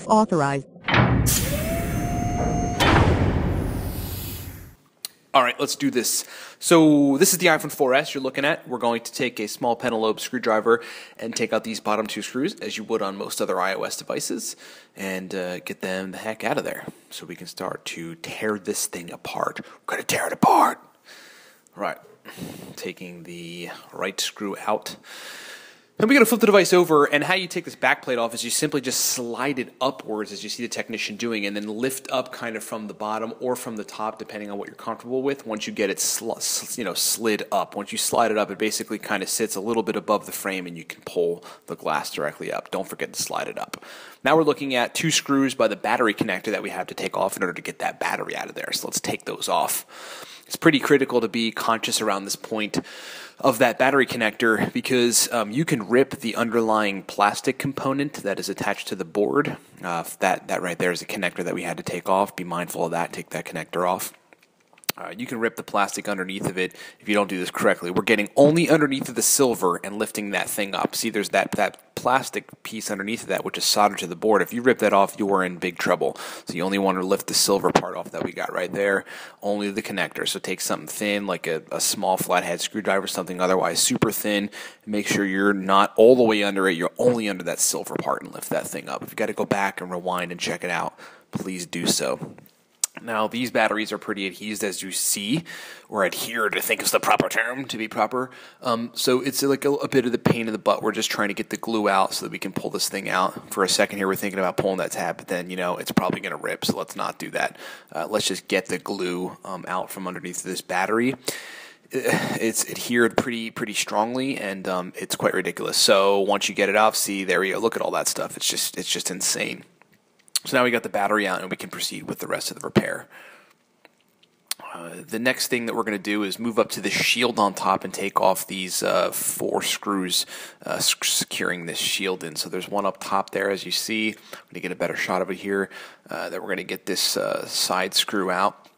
authorized. All right, let's do this. So this is the iPhone 4S you're looking at. We're going to take a small pentalobe screwdriver and take out these bottom two screws, as you would on most other iOS devices, and get them the heck out of there so we can start to tear this thing apart. We're going to tear it apart. All right, taking the right screw out. Then we're going to flip the device over, and how you take this back plate off is you simply just slide it upwards, as you see the technician doing, and then lift up kind of from the bottom or from the top, depending on what you're comfortable with. Once you get it slid up, once you slide it up, it basically kind of sits a little bit above the frame, and you can pull the glass directly up. Don't forget to slide it up. Now we're looking at two screws by the battery connector that we have to take off in order to get that battery out of there. So let's take those off. It's pretty critical to be conscious around this point of that battery connector because you can rip the underlying plastic component that is attached to the board. That right there is a connector that we had to take off. Be mindful of that. Take that connector off. You can rip the plastic underneath of it if you don't do this correctly. We're getting only underneath of the silver and lifting that thing up. See, there's that plastic piece underneath of that, which is soldered to the board. If you rip that off, you are in big trouble. So you only want to lift the silver part off that we got right there, only the connector. So take something thin, like a small flathead screwdriver, something otherwise super thin. Make sure you're not all the way under it. You're only under that silver part and lift that thing up. If you've got to go back and rewind and check it out, please do so. Now, these batteries are pretty adhesed, as you see, or adhered, I think is the proper term to be proper. So it's like a bit of the pain in the butt. We're just trying to get the glue out so that we can pull this thing out. For a second here, we're thinking about pulling that tab, but then, it's probably going to rip, so let's not do that. Let's just get the glue out from underneath this battery. It's adhered pretty strongly, and it's quite ridiculous. So once you get it off, see, there we go. Look at all that stuff. It's just insane. So now we got the battery out and we can proceed with the rest of the repair. The next thing that we're going to do is move up to the shield on top and take off these 4 screws securing this shield in. So there's one up top there, as you see. I'm going to get a better shot of it here. Then we're going to get this side screw out.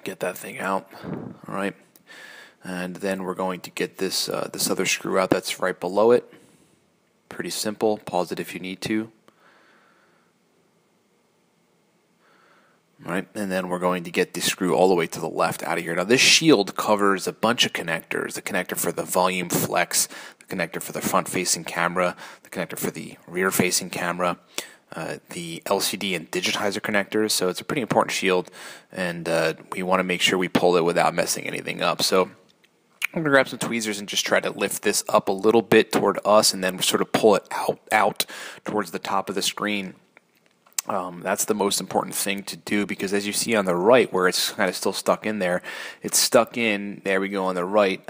Get that thing out. All right. And then we're going to get this other screw out that's right below it. Pretty simple. Pause it if you need to. Right, and then we're going to get the screw all the way to the left out of here. Now, this shield covers a bunch of connectors. The connector for the volume flex, the connector for the front-facing camera, the connector for the rear-facing camera, the LCD and digitizer connectors. So it's a pretty important shield, and we want to make sure we pull it without messing anything up. So I'm going to grab some tweezers and just try to lift this up a little bit toward us, and then sort of pull it out towards the top of the screen. That's the most important thing to do because as you see on the right where it's kind of still stuck in there, it's stuck in, there we go on the right,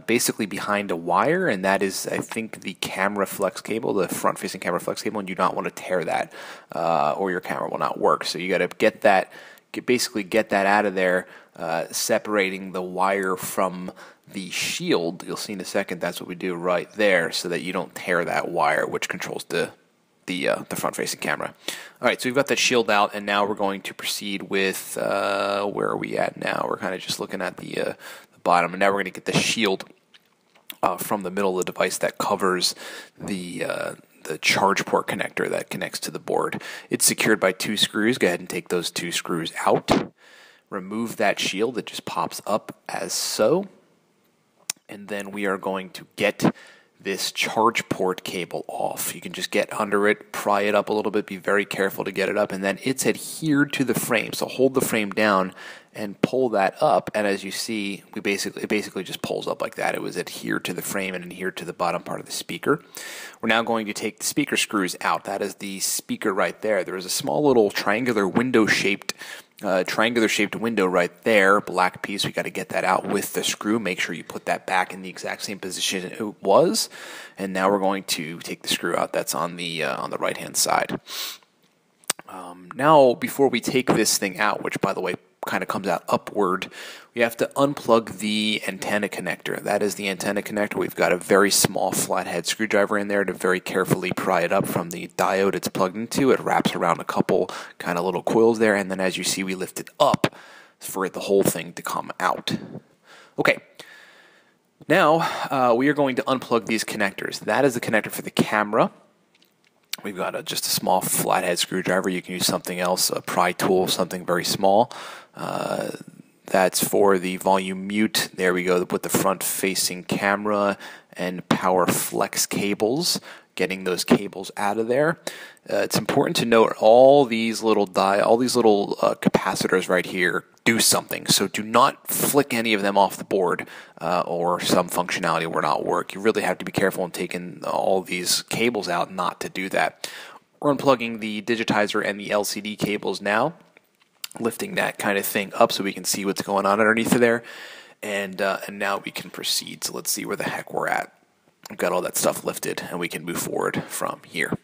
basically behind a wire, and that is, I think, the camera flex cable, the front-facing camera flex cable, and you do not want to tear that or your camera will not work. So you got to get that out of there, separating the wire from the shield. You'll see in a second that's what we do right there so that you don't tear that wire, which controls the front-facing camera. All right, so we've got that shield out, and now we're going to proceed with, where are we at now? We're kind of just looking at the bottom, and now we're going to get the shield from the middle of the device that covers the charge port connector that connects to the board. It's secured by 2 screws. Go ahead and take those 2 screws out. Remove that shield. It just pops up as so. And then we are going to get this charge port cable off. You can just get under it, pry it up a little bit, be very careful to get it up, and then it's adhered to the frame. So hold the frame down and pull that up, and as you see, it basically just pulls up like that. It was adhered to the frame and adhered to the bottom part of the speaker. We're now going to take the speaker screws out. That is the speaker right there. There is a small little triangular window-shaped window right there, black piece. We got to get that out with the screw. Make sure you put that back in the exact same position it was. And now we're going to take the screw out that's on the right hand side. Now, before we take this thing out, which by the way kind of comes out upward, we have to unplug the antenna connector. That is the antenna connector. We've got a very small flathead screwdriver in there to very carefully pry it up from the diode it's plugged into. It wraps around a couple kind of little coils there, and then as you see, we lift it up for the whole thing to come out. Okay. Now, we are going to unplug these connectors. That is the connector for the camera. We've got just a small flathead screwdriver. You can use something else, a pry tool, something very small. That's for the volume mute. There we go, with the front-facing camera and power flex cables. Getting those cables out of there. It's important to note all these little capacitors right here do something. So do not flick any of them off the board, or some functionality will not work. You really have to be careful in taking all these cables out not to do that. We're unplugging the digitizer and the LCD cables now, lifting that kind of thing up so we can see what's going on underneath of there, and now we can proceed. So let's see where the heck we're at. We've got all that stuff lifted, and we can move forward from here.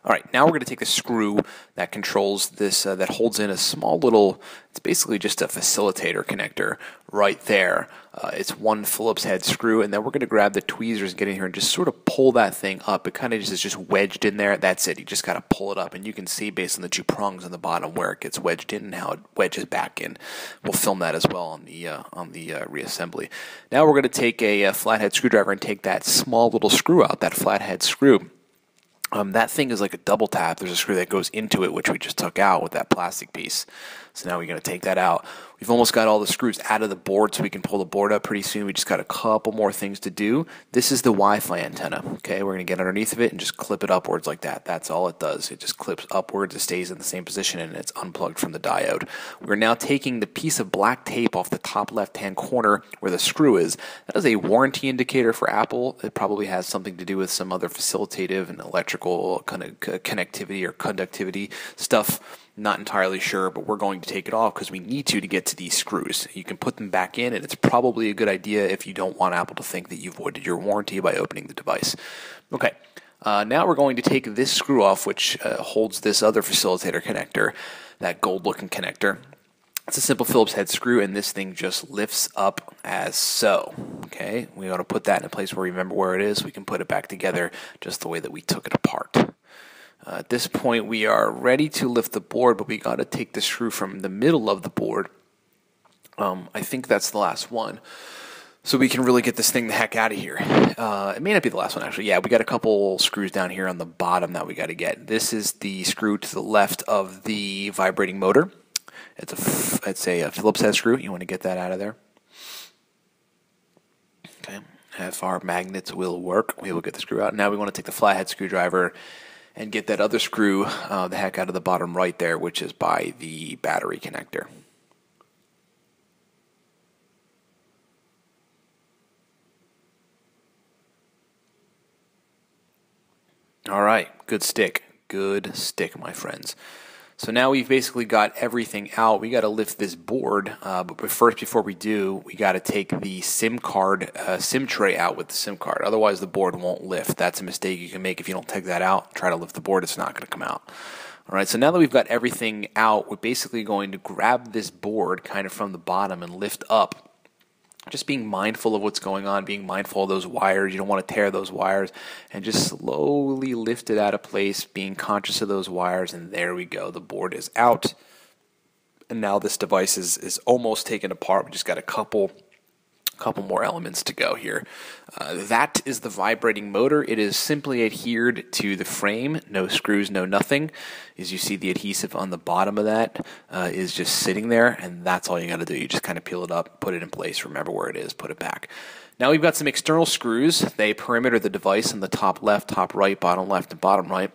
All right, now we're going to take the screw that controls this, that holds in a small little, it's basically just a facilitator connector right there. It's one Phillips head screw, and then we're going to grab the tweezers and get in here and just sort of pull that thing up. It kind of is just wedged in there. That's it. You just got to pull it up, and you can see based on the two prongs on the bottom where it gets wedged in and how it wedges back in. We'll film that as well on the reassembly. Now we're going to take a flathead screwdriver and take that small little screw out, that flathead screw. That thing is like a double tap. There's a screw that goes into it, which we just took out with that plastic piece. So now we're going to take that out. We've almost got all the screws out of the board, so we can pull the board up pretty soon. We just got a couple more things to do. This is the Wi-Fi antenna. Okay, we're going to get underneath of it and just clip it upwards like that. That's all it does. It just clips upwards. It stays in the same position, and it's unplugged from the diode. We're now taking the piece of black tape off the top left-hand corner where the screw is. That is a warranty indicator for Apple. It probably has something to do with some other facilitative and electrical kind of connectivity or conductivity stuff. Not entirely sure, but we're going to take it off because we need to get to these screws. You can put them back in, and it's probably a good idea if you don't want Apple to think that you've voided your warranty by opening the device. Okay, now we're going to take this screw off, which holds this other facilitator connector, that gold-looking connector. It's a simple Phillips head screw, and this thing just lifts up as so. Okay, we ought to put that in a place where we remember where it is. We can put it back together just the way that we took it apart. At this point, we are ready to lift the board, but we got to take the screw from the middle of the board. I think that's the last one, so we can really get this thing the heck out of here. It may not be the last one, actually. Yeah, we got a couple screws down here on the bottom that we got to get. This is the screw to the left of the vibrating motor. It's a Phillips head screw. You want to get that out of there. Okay, if our magnets will work, we will get the screw out. Now we want to take the flathead screwdriver and get that other screw the heck out of the bottom right there, which is by the battery connector. All right, good stick, my friends. So now we've basically got everything out. We got to lift this board, but first, before we do, we got to take the SIM card, SIM tray out with the SIM card. Otherwise, the board won't lift. That's a mistake you can make if you don't take that out. Try to lift the board; it's not going to come out. All right. So now that we've got everything out, we're basically going to grab this board kind of from the bottom and lift up. Just being mindful of what's going on, being mindful of those wires. You don't want to tear those wires, and just slowly lift it out of place, being conscious of those wires, and there we go. The board is out, and now this device is almost taken apart. We just got a couple more elements to go here. That is the vibrating motor. It is simply adhered to the frame, no screws, no nothing. As you see, the adhesive on the bottom of that is just sitting there, and that's all you got to do. You just kind of peel it up, put it in place, remember where it is, put it back. Now we've got some external screws. They perimeter the device on the top left, top right, bottom left, and bottom right.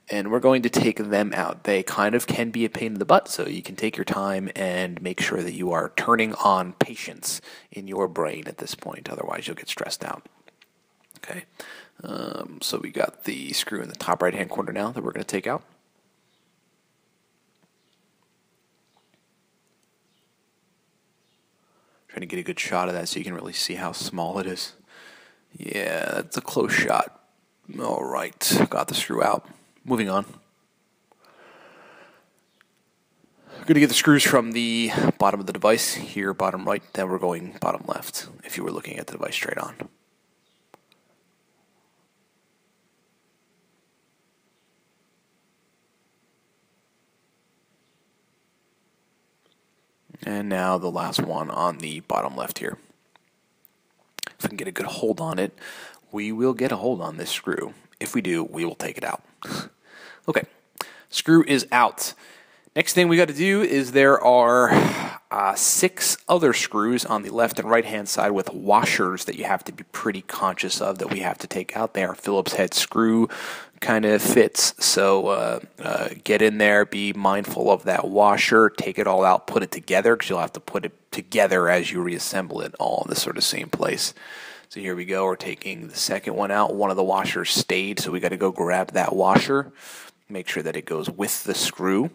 And we're going to take them out. They kind of can be a pain in the butt, so you can take your time and make sure that you are turning on patience in your brain at this point. Otherwise, you'll get stressed out. Okay, so we got the screw in the top right-hand corner now that we're going to take out. Trying to get a good shot of that so you can really see how small it is. Yeah, that's a close shot. All right, got the screw out. Moving on. We're going to get the screws from the bottom of the device, here bottom right, then we're going bottom left, if you were looking at the device straight on. And now the last one on the bottom left here. can get a good hold on it, we will get a hold on this screw. If we do, we will take it out. Okay, screw is out. Next thing we got to do is there are 6 other screws on the left and right hand side with washers that you have to be pretty conscious of that we have to take out. They are Phillips head screw kind of fits, so get in there, be mindful of that washer, take it all out, put it together, because you'll have to put it together as you reassemble it all in the sort of same place. So here we go, we're taking the second one out. One of the washers stayed, so we got to go grab that washer, make sure that it goes with the screw.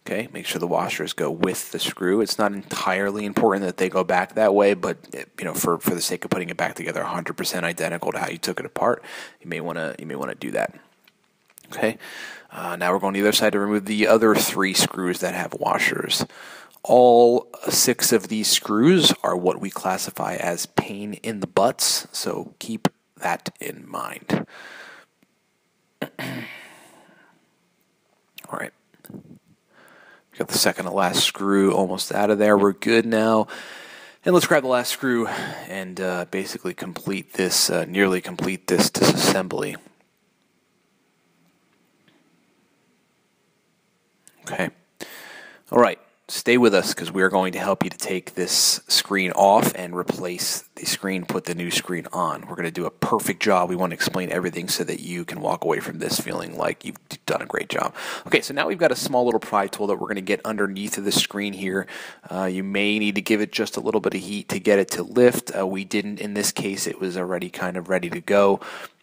Okay, make sure the washers go with the screw. It's not entirely important that they go back that way, but for the sake of putting it back together 100% identical to how you took it apart, you may want to do that. Okay, now we're going to the other side to remove the other 3 screws that have washers. All 6 of these screws are what we classify as pain in the butts, so keep that in mind. All right. Got the second to last screw almost out of there. We're good now. And let's grab the last screw and basically complete this, nearly complete this disassembly. Okay. All right. Stay with us because we are going to help you to take this screen off and replace the screen, put the new screen on. We're going to do a perfect job. We want to explain everything so that you can walk away from this feeling like you've done a great job. Okay, so now we've got a small little pry tool that we're going to get underneath of the screen here. You may need to give it just a little bit of heat to get it to lift. We didn't in this case. It was already kind of ready to go.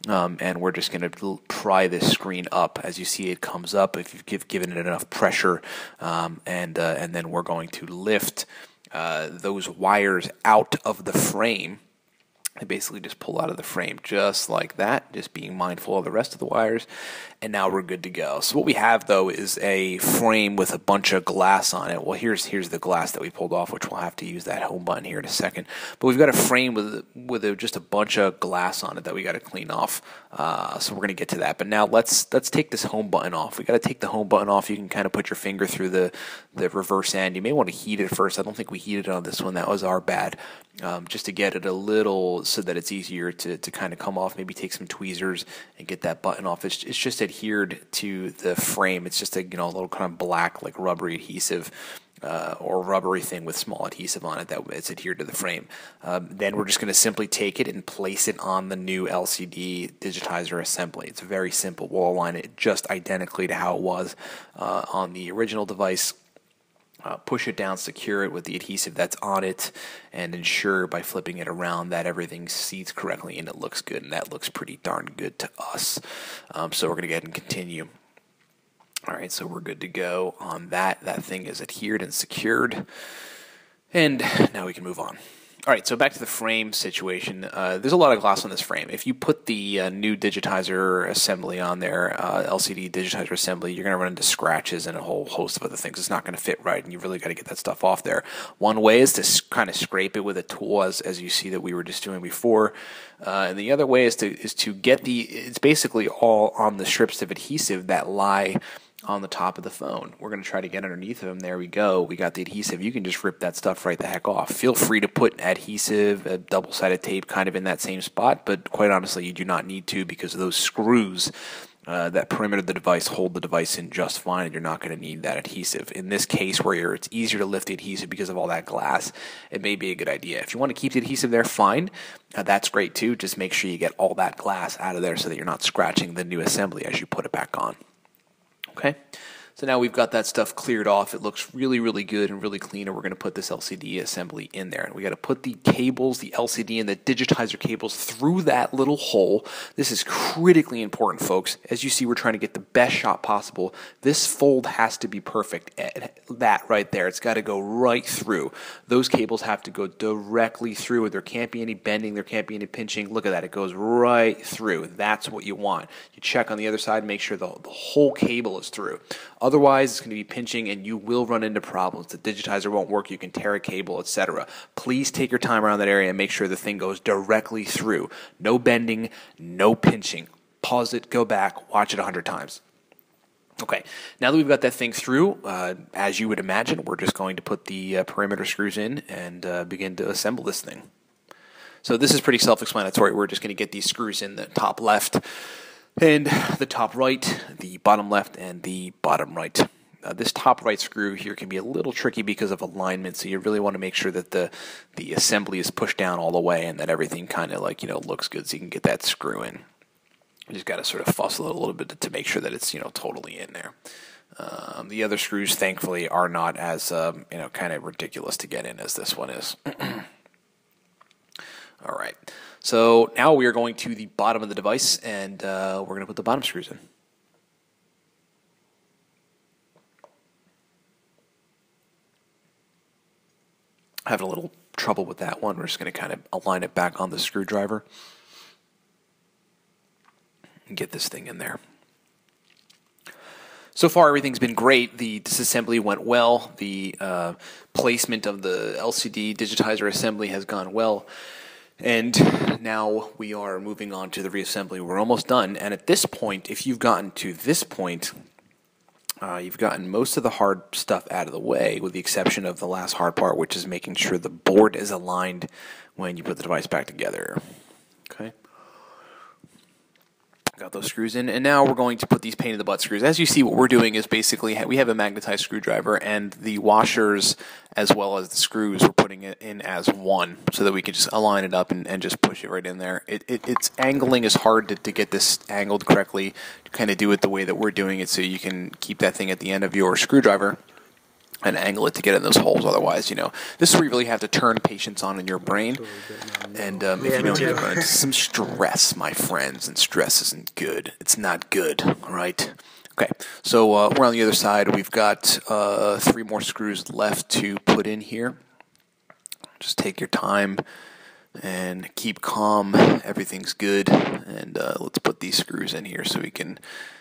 And we're just going to pry this screen up. As you see, it comes up if you've given it enough pressure, and then we're going to lift those wires out of the frame. I basically just pull out of the frame just like that, just being mindful of the rest of the wires, and now we're good to go. So what we have, though, is a frame with a bunch of glass on it. Well, here's the glass that we pulled off, which we'll have to use that home button here in a second. But we've got a frame with just a bunch of glass on it that we got to clean off. So we're going to get to that. But now let's take this home button off. We got to take the home button off. You can kind of put your finger through the reverse end. You may want to heat it first. I don't think we heated it on this one. That was our bad. Just to get it a little so that it's easier to kind of come off. Maybe take some tweezers and get that button off. It's just adhered to the frame. It's just a little kind of black like rubbery adhesive or rubbery thing with small adhesive on it that it's adhered to the frame. Then we're just going to simply take it and place it on the new LCD digitizer assembly. It's very simple. We'll align it just identically to how it was on the original device. Push it down, secure it with the adhesive that's on it, and ensure by flipping it around that everything seats correctly and it looks good, and that looks pretty darn good to us. So we're going to go ahead and continue. All right, so we're good to go on that. That thing is adhered and secured, and now we can move on. All right, so back to the frame situation. There's a lot of glass on this frame. If you put the new digitizer assembly on there, LCD digitizer assembly, you're going to run into scratches and a whole host of other things. It's not going to fit right, and you've really got to get that stuff off there. One way is to kind of scrape it with a tool, as you see that we were just doing before. And the other way is to get it's basically all on the strips of adhesive that lie on the top of the phone. We're going to try to get underneath of them. There we go. We got the adhesive. You can just rip that stuff right the heck off. Feel free to put adhesive, double-sided tape kind of in that same spot, but quite honestly, you do not need to because those screws that perimeter of the device hold the device in just fine, and you're not going to need that adhesive. In this case, where it's easier to lift the adhesive because of all that glass, it may be a good idea. If you want to keep the adhesive there, fine. That's great too. Just make sure you get all that glass out of there so that you're not scratching the new assembly as you put it back on. Okay, so now we've got that stuff cleared off. It looks really, really good and really clean, and we're going to put this LCD assembly in there. And we got to put the cables, the LCD and the digitizer cables through that little hole. This is critically important, folks. As you see, we're trying to get the best shot possible. This fold has to be perfect. That right there, it's got to go right through. Those cables have to go directly through. There can't be any bending. There can't be any pinching. Look at that. It goes right through. That's what you want. You check on the other side, make sure the whole cable is through. Otherwise, it's going to be pinching, and you will run into problems. The digitizer won't work. You can tear a cable, etc. Please take your time around that area and make sure the thing goes directly through. No bending, no pinching. Pause it, go back, watch it 100 times. Okay, now that we've got that thing through, as you would imagine, we're just going to put the perimeter screws in and begin to assemble this thing. So this is pretty self-explanatory. We're just going to get these screws in the top left and the top right, the bottom left, and the bottom right. This top right screw here can be a little tricky because of alignment, so you really want to make sure that the assembly is pushed down all the way and that everything kind of like, looks good so you can get that screw in. You just got to sort of fussle it a little bit to make sure that it's, totally in there. The other screws, thankfully, are not as, kind of ridiculous to get in as this one is. All right. So now we are going to the bottom of the device, and we're going to put the bottom screws in. Having a little trouble with that one. We're just going to kind of align it back on the screwdriver and get this thing in there. So far, everything's been great. The disassembly went well. The placement of the LCD digitizer assembly has gone well. And now we are moving on to the reassembly. We're almost done. And at this point, if you've gotten to this point, you've gotten most of the hard stuff out of the way, with the exception of the last hard part, which is making sure the board is aligned when you put the device back together. Okay. Got those screws in, and now we're going to put these pain in the butt screws. As you see, what we're doing is basically we have a magnetized screwdriver, and the washers as well as the screws we're putting it in as one, so that we can just align it up and just push it right in there. It's angling is hard to get this angled correctly, to kind of do it the way that we're doing it, so you can keep that thing at the end of your screwdriver and angle it to get in those holes. Otherwise, this is where you really have to turn patience on in your brain. And if you don't, you run into some stress, my friends, and stress isn't good. It's not good, all right? Okay, so we're on the other side. We've got 3 more screws left to put in here. Just take your time and keep calm. Everything's good. And let's put these screws in here so we can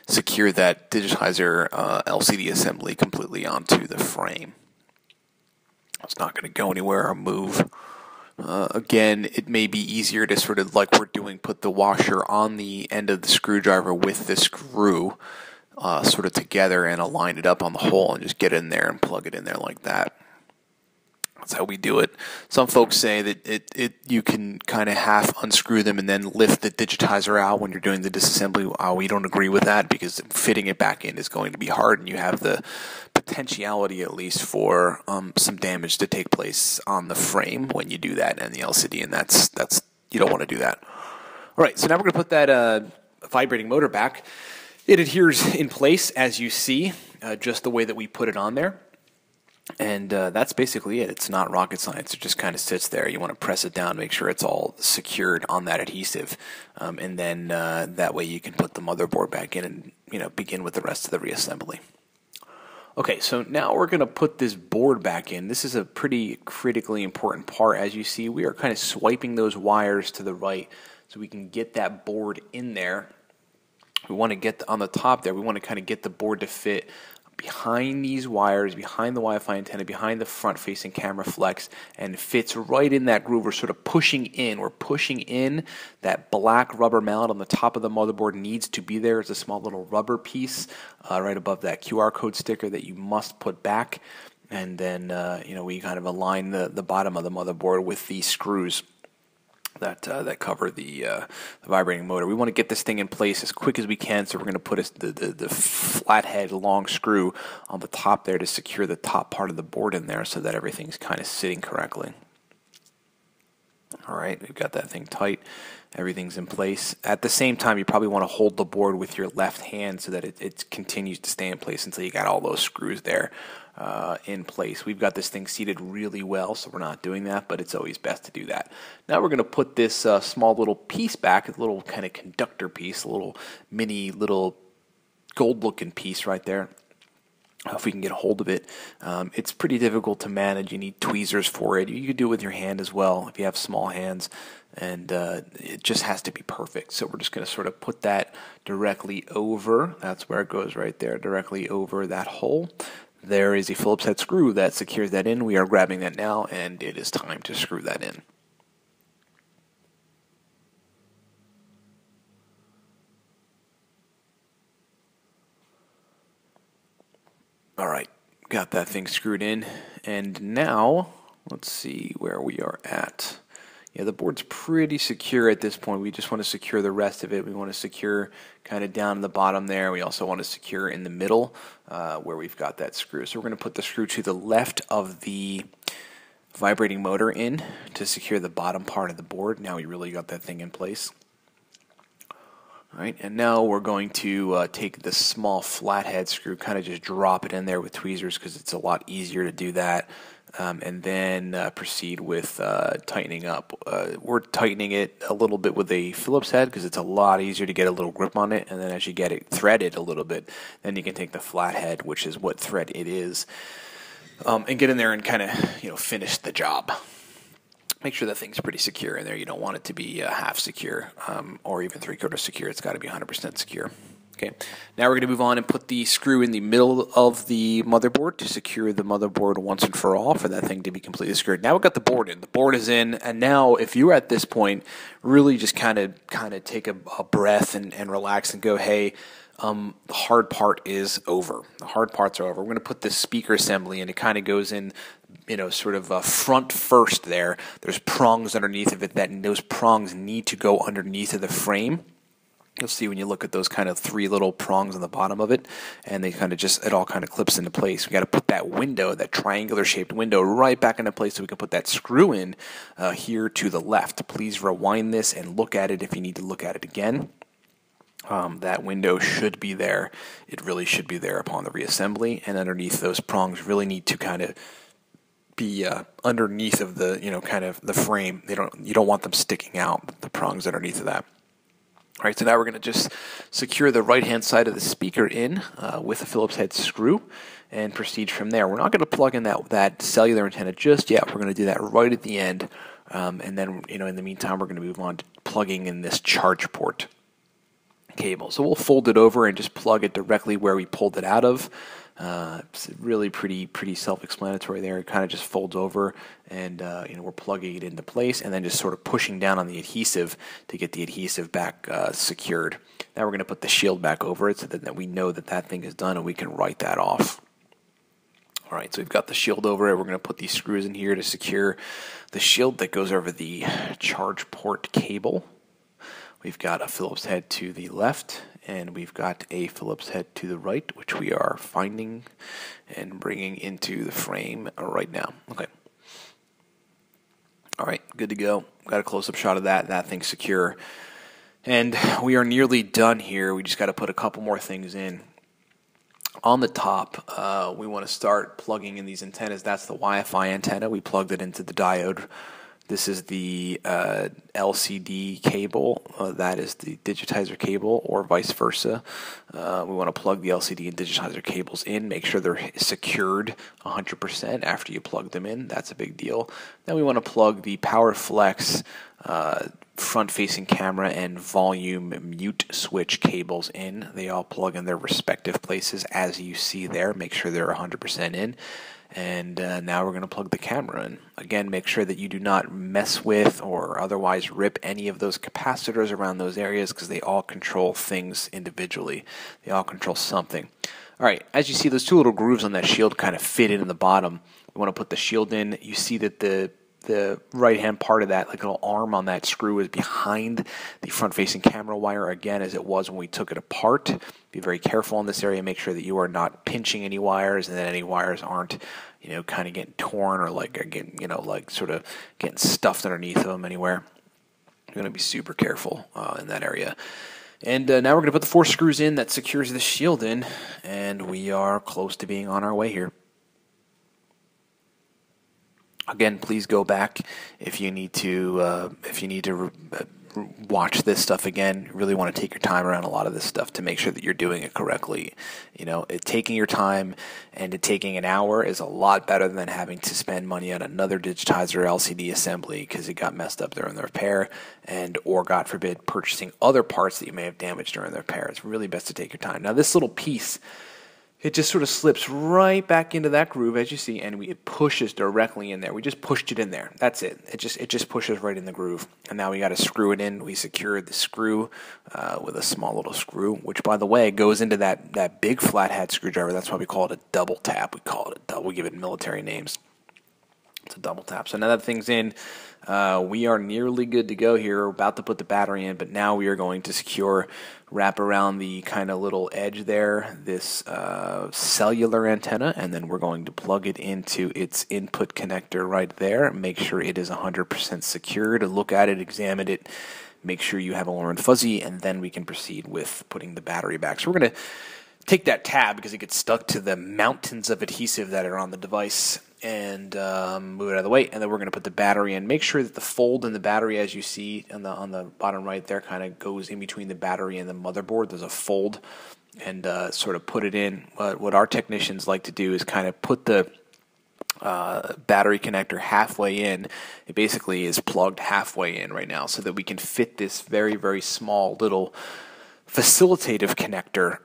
secure that digitizer LCD assembly completely onto the frame. It's not going to go anywhere or move. Again, it may be easier to sort of, like we're doing, put the washer on the end of the screwdriver with the screw sort of together and align it up on the hole and just get in there and plug it in there like that. That's how we do it. Some folks say that you can kind of half unscrew them and then lift the digitizer out when you're doing the disassembly. We don't agree with that, because fitting it back in is going to be hard, and you have the potentiality, at least, for some damage to take place on the frame when you do that and the LCD, and that's you don't want to do that. All right, so now we're going to put that vibrating motor back. It adheres in place, as you see, just the way that we put it on there. And that's basically it. It's not rocket science. It just kind of sits there. You want to press it down, make sure it's all secured on that adhesive, and then that way you can put the motherboard back in and begin with the rest of the reassembly. Okay, so now we're going to put this board back in. This is a pretty critically important part. As you see, we are kind of swiping those wires to the right so we can get that board in there. We want to get on the top there. We want to kind of get the board to fit behind these wires, behind the Wi-Fi antenna, behind the front-facing camera flex, and fits right in that groove. We're sort of pushing in. We're pushing in. That black rubber mallet on the top of the motherboard needs to be there. It's a small little rubber piece right above that QR code sticker that you must put back. And then, we kind of align the bottom of the motherboard with these screws that cover the vibrating motor. We want to get this thing in place as quick as we can, so we're going to put the flathead long screw on the top there to secure the top part of the board in there so that everything's kind of sitting correctly. All right, we've got that thing tight. Everything's in place. At the same time, you probably want to hold the board with your left hand so that it continues to stay in place until you got all those screws there in place. We've got this thing seated really well, so we're not doing that, but it's always best to do that. Now we're going to put this small little piece back, a little kind of conductor piece, a little mini little gold-looking piece right there. If we can get a hold of it. It's pretty difficult to manage. You need tweezers for it. You can do it with your hand as well if you have small hands, and it just has to be perfect. So we're just going to sort of put that directly over. That's where it goes right there, directly over that hole. There is a Phillips head screw that secures that in. We are grabbing that now, and it is time to screw that in. All right, got that thing screwed in, and now let's see where we are at. Yeah, the board's pretty secure at this point. We just want to secure the rest of it. We want to secure kind of down the bottom there. We also want to secure in the middle where we've got that screw. So we're going to put the screw to the left of the vibrating motor in to secure the bottom part of the board. Now we really got that thing in place. All right, and now we're going to take the small flathead screw, kind of just drop it in there with tweezers because it's a lot easier to do that, and then proceed with tightening up. We're tightening it a little bit with a Phillips head because it's a lot easier to get a little grip on it, and then as you get it threaded a little bit, then you can take the flathead, which is what thread it is, and get in there and kind of finish the job. Make sure that thing's pretty secure in there. You don't want it to be half secure or even 3/4 secure. It's got to be 100% secure. Okay. Now we're going to move on and put the screw in the middle of the motherboard to secure the motherboard once and for all for that thing to be completely secured. Now we've got the board in. The board is in, and now if you're at this point, really just kind of take a breath and relax and go, hey, the hard part is over. The hard parts are over. We're going to put this speaker assembly, and it kind of goes in, sort of front first there. There's prongs underneath of it, and those prongs need to go underneath of the frame. You'll see when you look at those kind of 3 little prongs on the bottom of it, and they kind of it all kind of clips into place. We got to put that window, that triangular shaped window, right back into place so we can put that screw in here to the left. Please rewind this and look at it if you need to look at it again. That window should be there. It really should be there upon the reassembly, and underneath those prongs really need to kind of be underneath of the kind of the frame. You don't want them sticking out, the prongs underneath of that. All right, so now we're going to just secure the right-hand side of the speaker in with a Phillips head screw and proceed from there. We're not going to plug in that cellular antenna just yet. We're going to do that right at the end, and then in the meantime, we're going to move on to plugging in this charge port cable. So we'll fold it over and just plug it directly where we pulled it out of. It's really pretty self-explanatory there. It kind of just folds over, and we're plugging it into place, and then just sort of pushing down on the adhesive to get the adhesive back secured. Now we're going to put the shield back over it so that we know that thing is done, and we can write that off. All right, so we've got the shield over it. We're going to put these screws in here to secure the shield that goes over the charge port cable. We've got a Phillips head to the left, and we've got a Phillips head to the right, which we are finding and bringing into the frame right now. Okay. All right, good to go. Got a close-up shot of that. That thing's secure. And we are nearly done here. We just got to put a couple more things in. On the top, we want to start plugging in these antennas. That's the Wi-Fi antenna. We plugged it into the diode. This is the LCD cable. That is the digitizer cable, or vice versa. We want to plug the LCD and digitizer cables in. Make sure they're secured 100% after you plug them in. That's a big deal. Then we want to plug the PowerFlex front-facing camera and volume mute switch cables in. They all plug in their respective places as you see there. Make sure they're 100% in. And now we're going to plug the camera in. Again, make sure that you do not mess with or otherwise rip any of those capacitors around those areas, because they all control things individually. They all control something. All right, as you see, those 2 little grooves on that shield kind of fit in the bottom. We want to put the shield in. You see that the right-hand part of that, like a little arm on that screw, is behind the front-facing camera wire, again, as it was when we took it apart. Be very careful in this area. Make sure that you are not pinching any wires, and that any wires aren't, kind of getting torn or sort of getting stuffed underneath them anywhere. You're going to be super careful in that area. And now we're going to put the 4 screws in that secures the shield in, and we are close to being on our way here. Again, please go back if you need to watch this stuff again. You really want to take your time around a lot of this stuff to make sure that you're doing it correctly. Taking your time and taking an hour is a lot better than having to spend money on another digitizer LCD assembly because it got messed up during the repair, or God forbid, purchasing other parts that you may have damaged during the repair. It's really best to take your time. Now, this little piece, it just sort of slips right back into that groove, as you see, and it pushes directly in there. We just pushed it in there. That's it. It just pushes right in the groove. And now we got to screw it in. We secured the screw with a small little screw, which, by the way, goes into that big flathead screwdriver. That's why we call it a double tap. We call it a double. We give it military names. It's a double tap. So now that thing's in, we are nearly good to go here. We're about to put the battery in, but now we are going to wrap around the kind of little edge there, this cellular antenna, and then we're going to plug it into its input connector right there. Make sure it is 100% secured. Look at it, examine it, make sure you have a warm and fuzzy, and then we can proceed with putting the battery back. So we're going to take that tab because it gets stuck to the mountains of adhesive that are on the device, and move it out of the way, and then we're going to put the battery in. Make sure that the fold in the battery, as you see on the bottom right there, kind of goes in between the battery and the motherboard. There's a fold, and sort of put it in. What our technicians like to do is kind of put the battery connector halfway in. It basically is plugged halfway in right now so that we can fit this very, very small little facilitative connector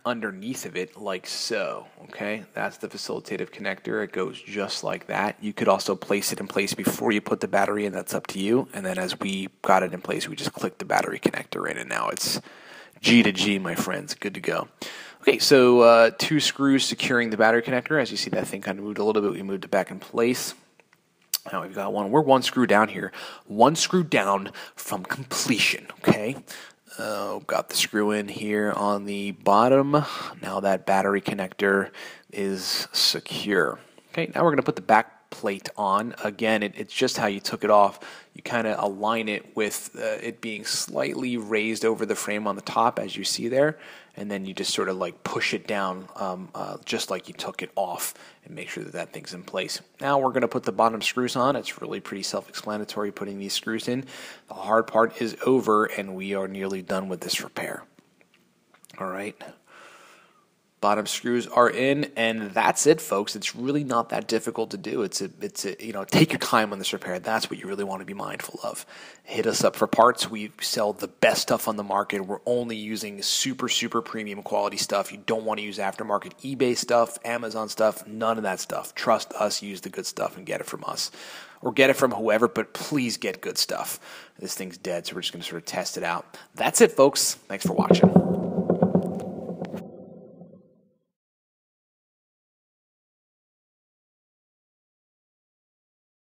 underneath of it, like so. Okay, that's the facilitative connector. It goes just like that. You could also place it in place before you put the battery in. That's up to you. And then as we got it in place, we just click the battery connector in, and now it's G to G, my friends. Good to go. Okay, so 2 screws securing the battery connector. As you see, that thing kind of moved a little bit. We moved it back in place. Now we've got one. We're 1 screw down here. 1 screw down from completion. Okay. Got the screw in here on the bottom. Now that battery connector is secure. Okay, now we're going to put the back plate on. Again, it's just how you took it off. You kind of align it with it being slightly raised over the frame on the top, as you see there, and then you just sort of like push it down just like you took it off, and make sure that that thing's in place. Now we're going to put the bottom screws on. It's really pretty self-explanatory putting these screws in. The hard part is over, and we are nearly done with this repair. All right. Bottom screws are in, and that's it, folks. It's really not that difficult to do. It's take your time on this repair. That's what you really want to be mindful of. Hit us up for parts. We sell the best stuff on the market. We're only using super, super premium quality stuff. You don't want to use aftermarket eBay stuff, Amazon stuff, none of that stuff. Trust us, use the good stuff, and get it from us. Or get it from whoever, but please get good stuff. This thing's dead, so we're just going to sort of test it out. That's it, folks. Thanks for watching.